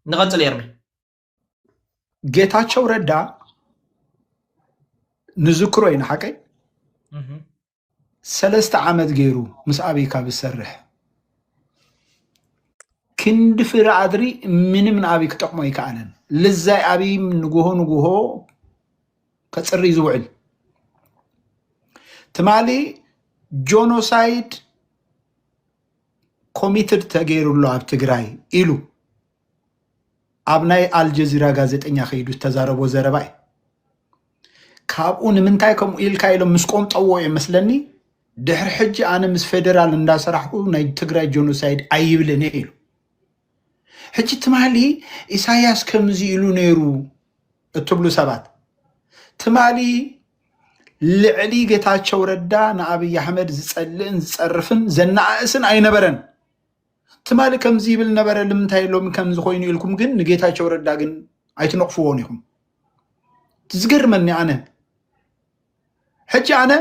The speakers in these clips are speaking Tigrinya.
نغنصل يرمي ጌታቸው ረዳ ንዝክሮ ኢና ሓቀይ 3 ዓመት ገይሩ ምስ አብይ ካብ ዝሰርሕ ክንድ ፍረ አድሪ ምንም ንአብይ ክጠቅሞ ይከኣለን ልዛይ አብይ ንጉሆ ከፅሪ ዝውዕል ትማሊ ጆኖሳይድ ኮሚትድ ተገይሩሎ ኣብ ትግራይ ኢሉ ኣብ ናይ አልጀዚራ ጋዜጠኛ ከይዱ ተዛረቦ ዘረባይ ካብኡ ንምንታይ ከምኡ ኢልካ ኢሎም ምስ ቆምጠዎ ይመስለኒ ድሕሪ ሕጂ ኣነ ምስ ፌደራል እንዳሰራሕኩ ናይ ትግራይ ጆኖሳይድ ኣይብልን ኢሉ ሕጂ ትማሊ ኢሳያስ ከምዚ ኢሉ ነይሩ እትብሉ ሰባት ትማሊ ልዕሊ ጌታቸው ረዳ ንአብይ አሕመድ ዝጸልእን ዝጸርፍን ዘናእስን ኣይነበረን ትማሊ ከምዚ ይብል ነበረ ንምንታይ ሎም ከምዚ ኮይኑ ኢልኩም ግን ንጌታቸው ረዳ ግን ኣይትነቕፍዎን ኢኹም ትዝገርመኒ ኣነ ሕጂ ኣነ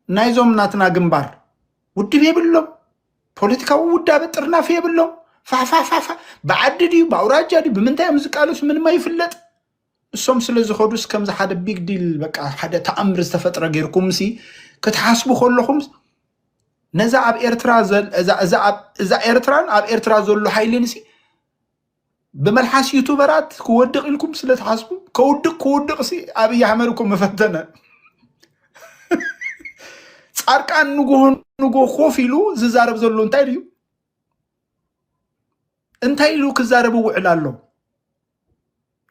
ናይዞም ናትና ግንባር ውድብ የብሎም ፖለቲካዊ ውዳበ ጥርናፍ የብሎም ፋፋፋፋ ብዓዲ ድዩ ብኣውራጃ ድዩ ብምንታይ እዮም ዝቃለሱ ምንም ኣይፍለጥ እሶም ስለ ዝኸዱስ ከምዚ ሓደ ቢግ ዲል በቃ ሓደ ተኣምር ዝተፈጥረ ገይርኩም ሲ ክትሓስቡ ከለኹም ነዛ ኣብ ኤርትራ እዛ ኤርትራን ኣብ ኤርትራ ዘሎ ሓይልን ሲ ብመልሓስ ዩቱበራት ክወድቕ ኢልኩም ስለ ትሓስቡ ክውድቕ ሲ አብይ አሕመድ እኮ መፈተነ ጻርቃን ንጎ ኮፍ ኢሉ ዝዛረብ ዘሎ እንታይ ኢሉ ክዛረብ ውዕል ኣሎ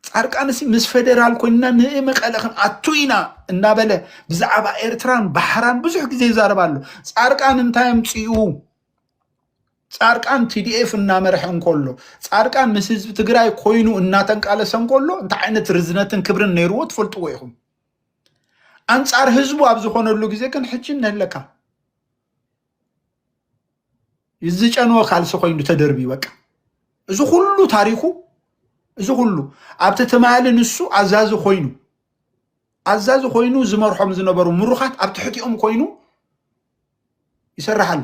ጻርቃን ሲ ምስ ፌደራል ኮይና ንመቀለኽን አቱይና እናበለ ብዛዕባ ኤርትራን ባህራን ብዙሕ ግዜ ይዛረባሉ ጻርቃን እንታይ ምጽኡ ጻርቃን ቲዲኤፍ እናመርሕ እንኮሎ ጻርቃን ምስ ህዝብ ትግራይ ኮይኑ እናተንቃለሰ እንኮሎ እንታይ ዓይነት ርዝነትን ክብርን ነይርዎ ትፈልጥዎ ኢኹም አንጻር ህዝቡ ኣብ ዝኾነሉ ግዜ ግን ሕጂ ነለካ ይዝጨንዎ ካልሲ ኮይኑ ተደርቢ በቃ እዚ ሁሉ ታሪኹ እዚ ሁሉ ኣብቲ ትማሊ ንሱ ኣዛዚ ኮይኑ ዝመርሖም ዝነበሩ ምሩኻት ኣብ ትሕቲኦም ኮይኑ ይሰርሓሉ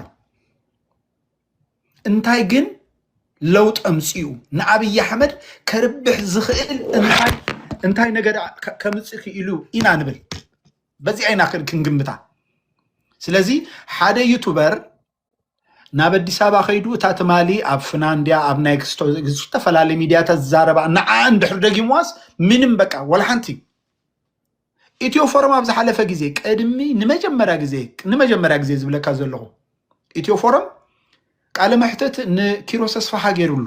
እንታይ ግን ለውጥ ኣምፂኡ ንአብይ አሕመድ ከርብሕ ዝኽእል እንታይ ነገር ከምጽእ ኢሉ ኢና ንብል በዚ አይና ክንግምታ ስለዚ ሓደ ዩቱበር ናብ አዲስ አበባ ከይዱ እታ ትማሊ ኣብ ፍናንድያ ኣብ ናይ ዝተፈላለዩ ሚድያታት ዝዛረባ ንዓ እንድሕር ደጊምዋስ ምንም በቃ ወላሓንቲ ኢትዮ ፎረም ኣብ ዝሓለፈ ግዜ ቀድሚ ንመጀመርያ ግዜ ዝብለካ ዘለኹ ኢትዮ ፎረም ቃለ መሕተት ንኪሮስ ተስፋሓ ገይሩሉ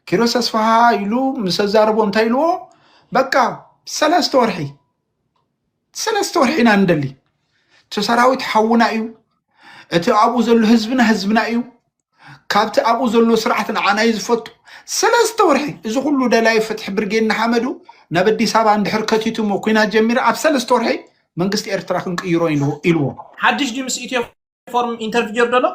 ኪሮስ ተስፋሓ ኢሉ ምስ ዘዛረቦ እንታይ ኢልዎ በቃ 3 ወርሒና እንደሊ ተሰራዊት ሓውና እዩ እቲ ኣብኡ ዘሎ ህዝብና እዩ ካብቲ ኣብኡ ዘሎ ስርዓት ንዓና ዝፈቱ 3 ወርሒ እዚ ሁሉ ደላይ ፍትሕ ብርጌድ ንሓመዱ ናብ አዲስ አበባ እንድሕር ከቲቱሞ ኩናት ጀሚረ ኣብ 3 ወርሒ መንግስቲ ኤርትራ ክንቅይሮ ኢልዎ ሓድሽ ዲ ምስ ኢትዮ ፎረም ኢንተርቪው ገርደሎ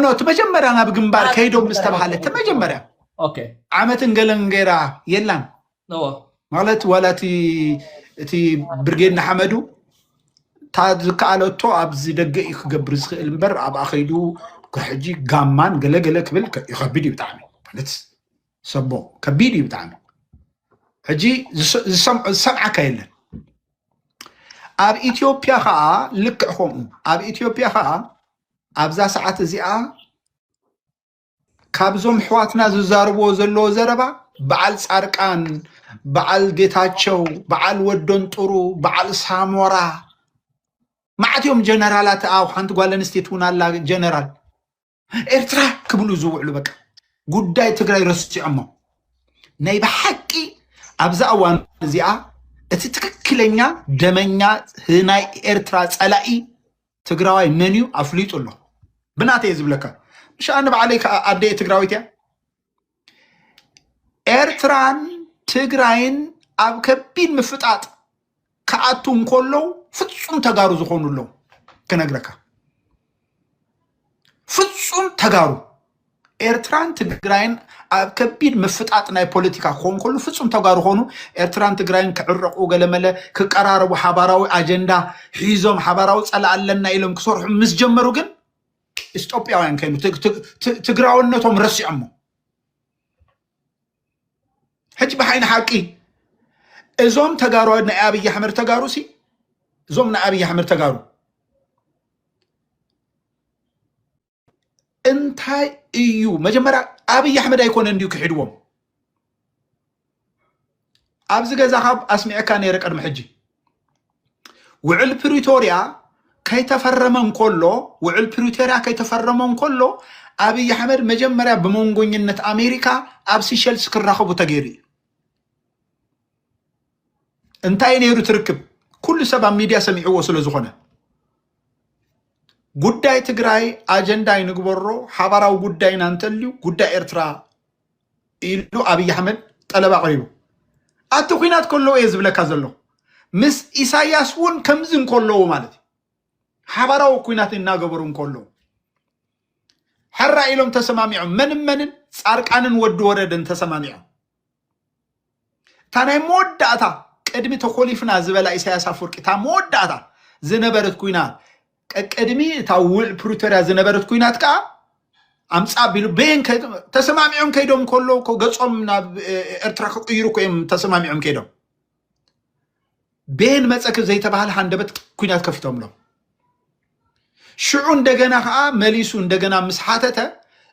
ኖ ተመጀመሪያ ናብ ግንባር ከይዶም ምስተባሃለ ተመጀመሪያ ኦኬ ዓመትን ገለን ገይራ የላን ማለት ወላቲ እቲ ብርጌድ ንሓመዱ ታዝካለቶ ኣብዚ ደገ ክገብር ዝኽእል እምበር ኣብ ኣኸይዱ ሕጂ ጋማን ገለገለ ክብል ይኸብድ እዩ ብጣዕሚ ማለት ሰቦ ከቢድ እዩ ብጣዕሚ ሕጂ ዝሰምዓካ የለን ኣብ ኢትዮጵያ ከዓ ልክዕ ከምኡ ኣብ ኢትዮጵያ ከዓ ኣብዛ ሰዓት እዚኣ ካብዞም ሕዋትና ዝዛርብዎ ዘለዎ ዘረባ በዓል ጻርቃን በዓል ጌታቸው በዓል ወዶን ጥሩ በዓል ሳሞራ ማዕትዮም ጀነራላት ኣብ ሓንቲ ጓል ኣንስተይቲ እውን ኣላ ጀነራል ኤርትራ ክብሉ ዝውዕሉ በቃ ጉዳይ ትግራይ ረሲዖሞ ናይ ብሓቂ ኣብዛ እዋን እዚኣ እቲ ትክክለኛ ደመኛ ናይ ኤርትራ ጸላኢ ትግራዋይ መን እዩ ኣፍሊጡ ኣሎ ብናተይ ዝብለካ ምሻኣነ ባዕለይ ኣደይ ትግራዊት እያ ኤርትራን ትግራይን ኣብ ከቢድ ምፍጣጥ ከኣቱ እንከሎ ፍጹም ተጋሩ ዝኾኑሎ ክነግረካ ፍጹም ተጋሩ ኤርትራን ትግራይን ኣብ ከቢድ ምፍጣጥ ናይ ፖለቲካ ክኾን ከሎ ፍጹም ተጋሩ ኾኑ ኤርትራን ትግራይን ክዕረቁ ገለመለ ክቀራረቡ ሓባራዊ ኣጀንዳ ሒዞም ሓባራዊ ፀላ ኣለና ኢሎም ክሰርሑ ምስ ጀመሩ ግን ኢትዮጵያውያን ከይኑ ትግራውነቶም ረሲዖሞ ሕጂ بحين حقي እዞም ተጋሩ ናይ አብይ አሕመድ ተጋሩ ሲ እዞም ናይ አብይ አሕመድ ተጋሩ እንታይ እዩ መጀመሪያ አብይ አሕመድ አይኮነ እንዲሁ ክሕድዎም ኣብዚ ገዛ ካብ ኣስሚዕካ ነይረ ቀድሚ ሕጂ ውዕል ፕሪቶሪያ ከይተፈረመን ኮሎ ውዕል ፕሪቶሪያ ከይተፈረመን ኮሎ አብይ አሕመድ መጀመሪያ በመንጎኝነት አሜሪካ ኣብ ሲሸልስ ክራኸቡ ተገይሩ እንታይ ነይሩ ትርክብ ኩሉ ሰብ ኣብ ሚድያ ሰሚዕዎ ስለ ዝኾነ ጉዳይ ትግራይ አጀንዳ ይንግበሮ ሓባራው ጉዳይና እንተልዩ ጉዳይ ኤርትራ ኢሉ አብይ አሕመድ ጠለብ አቅሪቡ ኣቲ ኩናት ከሎ እየ ዝብለካ ዘሎ ምስ ኢሳያስ እውን ከምዝን ከለዎ ማለት ሓባራው ኩናት እናገበሩን ከሎ ሕራ ኢሎም ተሰማሚዖም ምንን ጻርቃንን ወዲ ወረደን ተሰማሚዖም ታናይ መወዳእታ ቅድሚ ተኮሊፍና ዝበላ ኢሳያስ አፈወርቂ ታ መወዳእታ ዝነበረት ኩናት ቀድሚ ታውዕ ፕሪቶሪያ ዝነበረት ኩናት ካ አምጻ ቢሉ ቤን ተሰማሚዖም ከይዶም ከሎ ገጾም ናብ ኤርትራ ከቅይሩ ኮይም ተሰማሚዖም ከይዶም ቤን መፀክ ዘይተባህል ሃንደበት ኩናት ከፊቶም ሎ ሽዑ እንደገና ካ መሊሱ እንደገና ምስሓተተ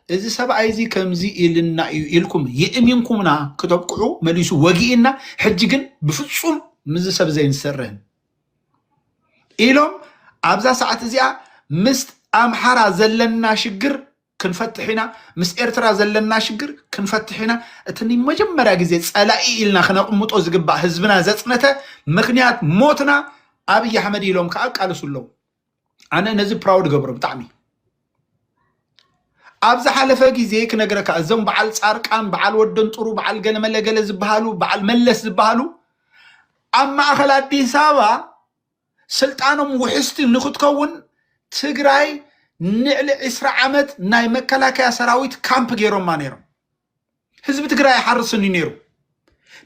እዚ ሰብኣይ እዚ ከምዚ ኢልና ኢልኩም ይእሚንኩምና ከተብቁዑ መሊሱ ወጊኢና ሕጂ ግን ብፍጹም ምዝ ሰብ ዘይንሰርህን ኢሎም ኣብዛ ሰዓት እዚኣ ምስ ኣምሓራ ዘለና ሽግር ክንፈትሒና ምስ ኤርትራ ዘለና ሽግር ክንፈትሒና እትኒ መጀመርያ ግዜ ጸላኢ ኢልና ክነቅምጦ ዝግባእ ህዝብና ዘጽነተ ምክንያት ሞትና አብይ አሕመድ ኢሎም ከዓ ቃልሱለው ኣነ ነዚ ፕራውድ ገብሮ ብጣዕሚ ኣብዛ ሓለፈ ግዜ ክነግረካ እዞም በዓል ጻርቃን በዓል ወደን ጥሩ በዓል ገለመለገለ ዝበሃሉ በዓል መለስ ዝበሃሉ ኣብ ማእኸል አዲስ አበባ ስልጣኖም ውሕስቲ ንክትከውን ትግራይ ንዕሊ 20 ዓመት ናይ መከላከያ ሰራዊት ካምፕ ገይሮማ ነይሮም ህዝቢ ትግራይ ሓርስኒ ነይሩ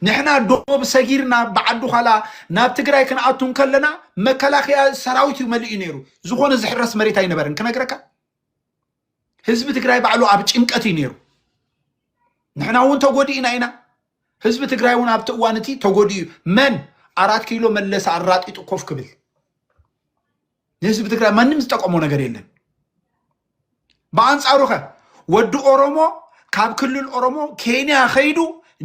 ንሕና ዶብ ሰጊርና ባዓዱ ኋላ ናብ ትግራይ ክንኣቱን ከለና መከላከያ ሰራዊት ይመልኡ ነይሩ ዝኾነ ዝሕረስ መሬት ኣይነበረን ክነግረካ ህዝቢ ትግራይ ባዕሉ ኣብ ጭንቀት ነይሩ ንሕና እውን ተጎዲእና ኢና ህዝቢ ትግራይ እውን ኣብቲ እዋንቲ ተጎዲኡ መን 4 ኪሎ መለስ ኣራጢጡ ኮፍ ክብል ህዝቢ ትግራይ ማንም ዝጠቀሞ ነገር የለን በአንጻሩ ወዲ ኦሮሞ ካብ ክልል ኦሮሞ ኬንያ ኸይዱ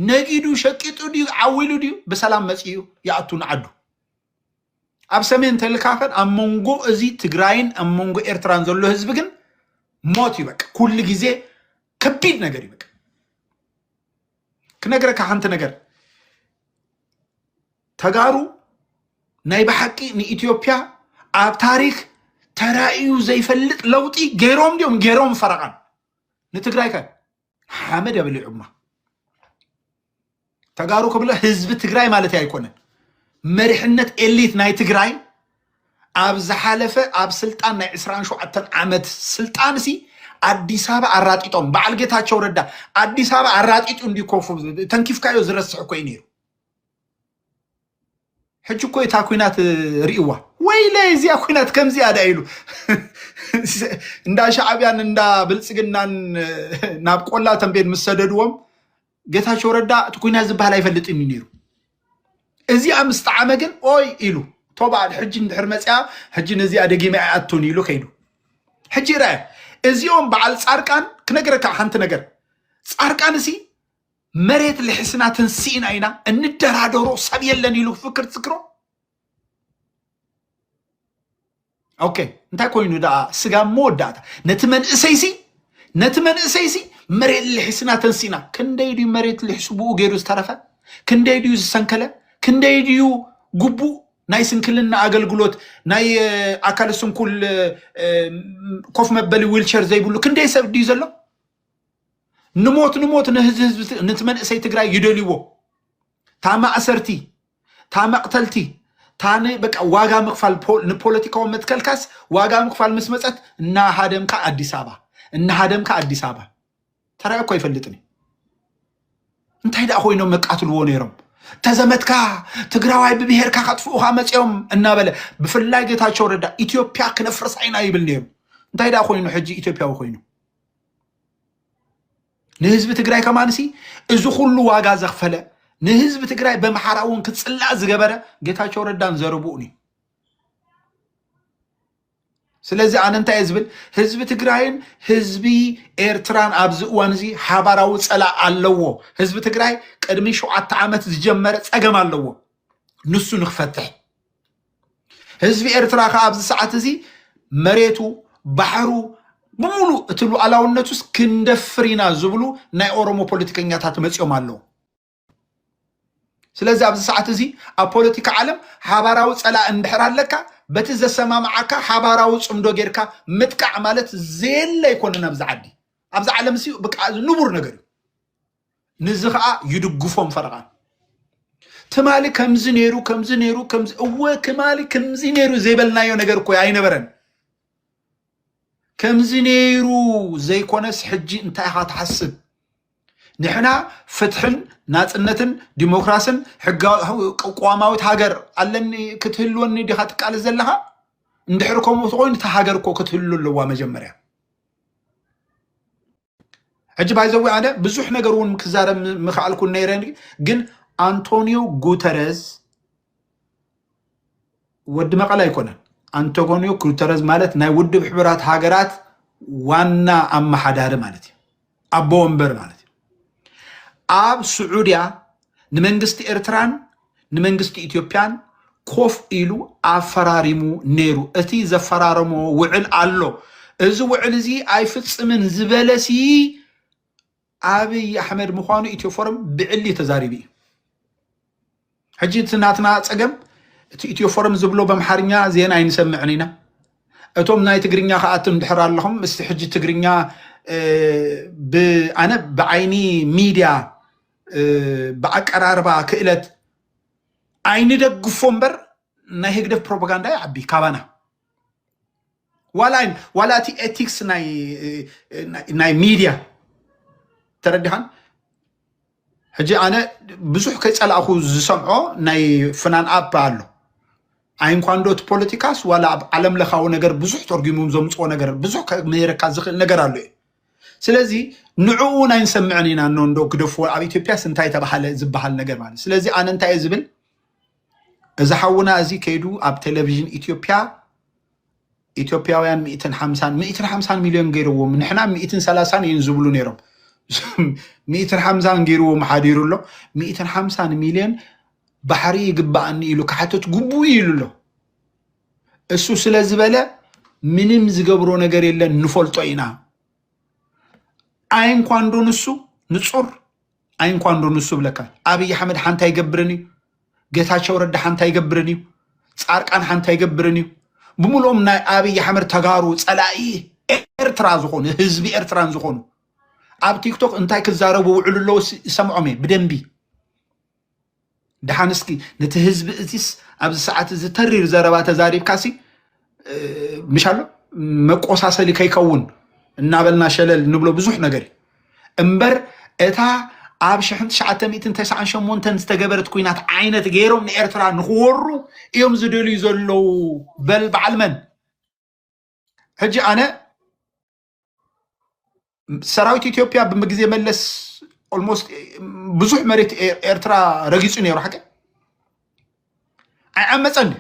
ነጊዱ ሸቂጡ ዲዩ ዓዊሉ ዲዩ በሰላም መጽዩ ያአቱን ዓዱ ኣብ ሰሜን ተልካኸን ኣብ መንጎ እዚ ትግራይን ኣብ መንጎ ኤርትራን ዘሎ ህዝብ ግን ሞት ይበቃ ኩሉ ግዜ ከቢድ ነገር ይበቃ ክነግረካ ሓንቲ ነገር ተጋሩ ናይ በሓቂ ንኢትዮጵያ ኣብ ታሪክ ተራእዩ ዘይፈልጥ ለውጢ ገይሮም ዲዮም ገይሮም ፈረቃን ንትግራይ ከ ሓመድ ያብልዑማ ተጋሩ ከብለ ህዝቢ ትግራይ ማለት አይኮነን መሪሕነት ኤሊት ናይ ትግራይ ኣብ ዝሓለፈ ኣብ ስልጣን ናይ 27 ዓመት ስልጣን ሲ አዲስ አበባ አራጢጦም በዓል ጌታቸው ረዳ አዲስ አበባ አራጢጡ እንዲኮፉ ተንኪፍካዮ ዝረስሕ ኮይ ነይሩ ሕጂ ኮይ ታ ኩናት ሪእዋ ወይ ለዚያ ኩናት ከምዚ አዳይሉ እንዳ ሻዕቢያን እንዳ ብልጽግናን ናብ ቆላ ተንቤን መሰደድዎም ጌታቸው ረዳ ኩናት ዝበሃል አይፈልጥም ነይሩ እዚ አምስት ዓመት ግን ኦይ ኢሉ ቶባል ሕጂ እንድሕር መጽያ ሕጂ ነዚ አደጊማ አቱን ኢሉ ከይዱ ሕጂ ራ እዚኦም በዓል ጻርቃን ክነግረካ ሓንቲ ነገር ጻርቃን ሲ መሬት ለሕስናትን ሲና ኢና እንደራደሮ ሰብ የለን ኢሉ ፍክር ትክሮ ኦኬ እንታይ ኮይኑ ዳ ስጋ ሞዳታ ነትመን እሰይሲ መሬት ለሕስናትን ሲና ክንደይ ዲ መሬት ለሕስቡ ገይሩ ዝተረፈ ክንደይ ዲ ዝሰንከለ ክንደይ ዲ ጉቡ ናይ ስንክልና አገልግሎት ናይ አካል ስንኩል ኮፍ መበል ዊልቸር ዘይብሉ ክንደይ ሰብ ዲ ዘሎ ንሞት ንህዝብ ንትመንእሰይ ትግራይ ይደልይዎ ታማ አሰርቲ ታማ ቅተልቲ ታነ በቃ ዋጋ መክፋል ንፖለቲካው መትከልካስ ዋጋ መክፋል መስመጸት እና ሃደምካ አዲስ አበባ ተራይ እኮ ይፈልጥኒ እንታይ ዳ ሆይኖ መቃትልዎ ነይሮም ተዘመትካ ትግራዋይ በብሄርካ ካጥፉካ መጽዮም እናበለ ብፍላይ ጌታቸው ረዳ ኢትዮጵያ ክነፍርስ አይና ይብል ነይሩ እንታይ ዳ ሆይኖ ሕጂ ኢትዮጵያው ሆይኖ ንህዝብ ትግራይ ከማንሲ እዚ ሁሉ ዋጋ ዘኽፈለ ንህዝቢ ትግራይ በመሓራውን ክጽላእ ዝገበረ ጌታቸው ረዳን ዘርቡኡኒ ስለዚ ኣነ እንታይ ዝብል ህዝቢ ትግራይን ህዝቢ ኤርትራን ኣብዚ እዋን እዚ ሓባራዊ ፀላእ ኣለዎ ህዝቢ ትግራይ ቅድሚ 7 ዓመት ዝጀመረ ፀገም ኣለዎ ንሱ ንኽፈትሕ ህዝቢ ኤርትራ ከዓ ኣብዚ ሰዓት እዚ መሬቱ ባሕሩ ብሙሉ እቲ ሉዓላውነቱስ ክንደፍር ኢና ዝብሉ ናይ ኦሮሞ ፖለቲከኛታት መፅኦም ኣለዉ ስለዚ ኣብዚ ሰዓት እዚ ኣብ ፖለቲካ ዓለም ሓባራዊ ፀላእ እንድሕር ኣለካ በቲ ዘሰማምዓካ ሓባራዊ ፅምዶ ጌርካ ምጥቃዕ ማለት ዘየለ ይኮነን ኣብዚ ዓዲ ኣብዚ ዓለም እዚ በቃ ንቡር ነገር እዩ ንዚ ከዓ ይድግፎም ፈረቓን ትማሊ ከምዚ ነይሩ እወ ክማሊ ከምዚ ነይሩ ዘይበልናዮ ነገር እኮ ኣይነበረን ከምዚ ነይሩ ዘይኮነስ ሕጂ እንታይ ኢኻ ትሓስብ ንሕና ፍትሕን ናፅነትን ዲሞክራስን ቋማዊት ሃገር ኣለኒ ክትህልወኒ ዲኻ ትቃልስ ዘለኻ እንድሕር ከምኡ ኮይኑ እታ ሃገር እኮ ክትህሉ ኣለዋ መጀመርያ ሕጂ ባይዘዊ ኣነ ብዙሕ ነገር እውን ክዛረብ ምኽኣልኩን ነይረ ግን አንቶኒዮ ጉተረስ ወዲ መቐለ ኣይኮነን አንቶኒዮ ጉተረስ ማለት ናይ ውድብ ሕቡራት ሃገራት ዋና ኣመሓዳሪ ማለት እዩ ኣቦ ወንበር ማለት እዩ ኣብ ስዑድያ ንመንግስቲ ኤርትራን ንመንግስቲ ኢትዮጵያን ኮፍ ኢሉ ኣፈራሪሙ ነይሩ እቲ ዘፈራረሞ ውዕል ኣሎ እዚ ውዕል እዚ ኣይፍፅምን ዝበለሲ ኣብይ ኣሕመድ ምዃኑ ኢትዮፎረም ብዕሊ ተዛሪቡ እዩ ሕጂ ትናትና ፀገም እቲ ኢትዮፎረም ዝብሎ በምሓርኛ ዜና ኣይንሰምዕን ኢና እቶም ናይ ትግርኛ ከኣትም ድሕር ኣለኹም እስቲ ሕጂ ትግርኛ ኣነ ብዓይኒ ሚድያ ብኣቀራርባ ክእለት ኣይንደግፎ እምበር ናይ ህግደፍ ፕሮፓጋንዳ ይዓቢ ካባና ዋላ እቲ ኤቲክስ ናይ ሚድያ ተረዲኻን ሕጂ ኣነ ብዙሕ ከይፀላእኹ ዝሰምዖ ናይ ፍናን ኣፕ ኣሎ ኣይንኳን ዶ እቲ ፖለቲካስ ዋላ ኣብ ዓለም ለኻዊ ነገር ብዙሕ ተርጊሞም ዘምፅዎ ነገር ብዙሕ ከምህረካ ዝኽእል ነገር ኣሎ እዩ ስለዚ ንዕኡ ናይ ንሰምዕን ኢና እንዶ ክደፍዎ ኣብ ኢትዮጵያስ እንታይ ተባሃለ ዝበሃል ነገር ማለት ስለዚ ኣነ እንታይ እየ ዝብል እዚ ሓውና እዚ ከይዱ ኣብ ቴሌቭዥን ኢትዮጵያውያን 150 ሚልዮን ገይርዎም ንሕና 130 እዮም ዝብሉ ነይሮም 150 ገይርዎም ሓዲሩ ኣሎ 150 ሚልዮን ባሕሪ ይግባአኒ ኢሉ ካሕተት ግቡእ ኢሉ ኣሎ እሱ ስለ ዝበለ ምንም ዝገብሮ ነገር የለን ንፈልጦ ኢና ኣይንኳን ዶ ንሱ ንጹር ኣይንኳን ዶ ንሱ ብለካ ኣብይ ኣሕመድ ሓንታ ይገብርን እዩ ጌታቸው ረዳ ሓንታ ይገብርን እዩ ጻርቃን ሓንታ ይገብርን እዩ ብምልኦም ናይ ኣብይ ኣሕመድ ተጋሩ ፀላኢ ኤርትራ ዝኾኑ ህዝቢ ኤርትራን ዝኾኑ ኣብ ቲክቶክ እንታይ ክዛረቡ ውዕሉ ኣለዉ ይሰምዖም እየ ብደንቢ ድሓንስኪ ነቲ ህዝቢ እዚስ ኣብዚ ሰዓት እዚ ተሪር ዘረባ ተዛሪብካሲ ምሻሎ መቆሳሰሊ ከይከውን እናበልና ሸለል ንብሎ ብዙሕ ነገር እምበር እታ ኣብ 1998 ዝተገበረት ኩናት ዓይነት ገይሮም ንኤርትራ ንኽወሩ እዮም ዝደልዩ ዘለዉ በል በዓል መን ሕጂ ኣነ ሰራዊት ኢትዮጵያ ብምግዜ መለስ ኦልሞስት ብዙሕ መሬት ኤርትራ ረጊፁ ነይሩ ሓቂ ኣይዓመፀን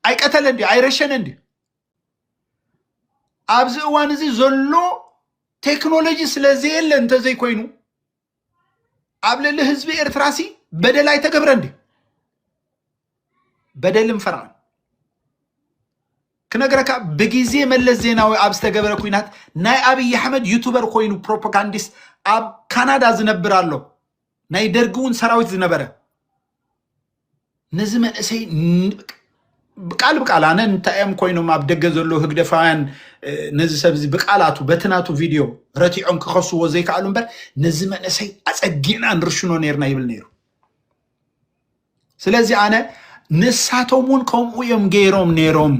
ኣይቀተለን ኣይረሸነን ኣብዚ እዋን እዚ ዘሎ ቴክኖሎጂ ስለዘየለ እንተዘይኮይኑ ኣብ ልዕሊ ህዝቢ ኤርትራሲ በደል ኣይተገብረን በደልን ፈርዖን ክነገረካ ብግዜ መለስ ዜናዊ ኣብ ዝተገበረ ኩናት ናይ ኣብይ ኣሕመድ ዩቱበር ኮይኑ ፕሮፓጋንዲስት ኣብ ካናዳ ዝነብር ኣሎ ናይ ደርጊ እውን ሰራዊት ዝነበረ ነዚ መንእሰይ ብቃል ኣነ እንታይ እዮም ኮይኖም ኣብ ደገ ዘሎ ህግደፋውያን ነዚ ሰብ እዚ ብቃላቱ በትናቱ ቪድዮ ረቲዖም ክኸስዎ ዘይከኣሉ እምበር ነዚ መንእሰይ ኣፀጊዕና ንርሽኖ ነርና ይብል ነይሩ ስለዚ ኣነ ንሳቶም እውን ከምኡ እዮም ገይሮም ነይሮም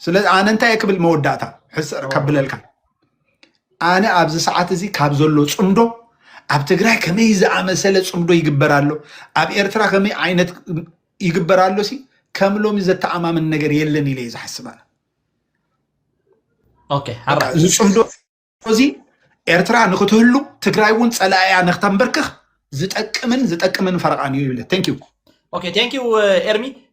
ስለዚ ኣነ እንታይ ክብል መወዳእታ ሕፅር ከብለልካ ኣነ ኣብዚ ሰዓት እዚ ካብ ዘሎ ፅምዶ ኣብ ትግራይ ከመይ ዝኣመሰለ ፅምዶ ይግበር ኣሎ ኣብ ኤርትራ ከመይ ዓይነት ይግበር ኣሎ ሲ ከም ሎሚ ዘተኣማምን ነገር የለን ኢለ ዝሓስብ ኣነ እዚ ፅምዶ እዚ ኤርትራ ንክትህሉ ትግራይ እውን ፀላእያ ንክተንበርክኽ ዝጠቅምን ፈረቃን እዩ ይብለ ቴንክ ዩ ኦኬ ቴንክ ዩ ኤርሚ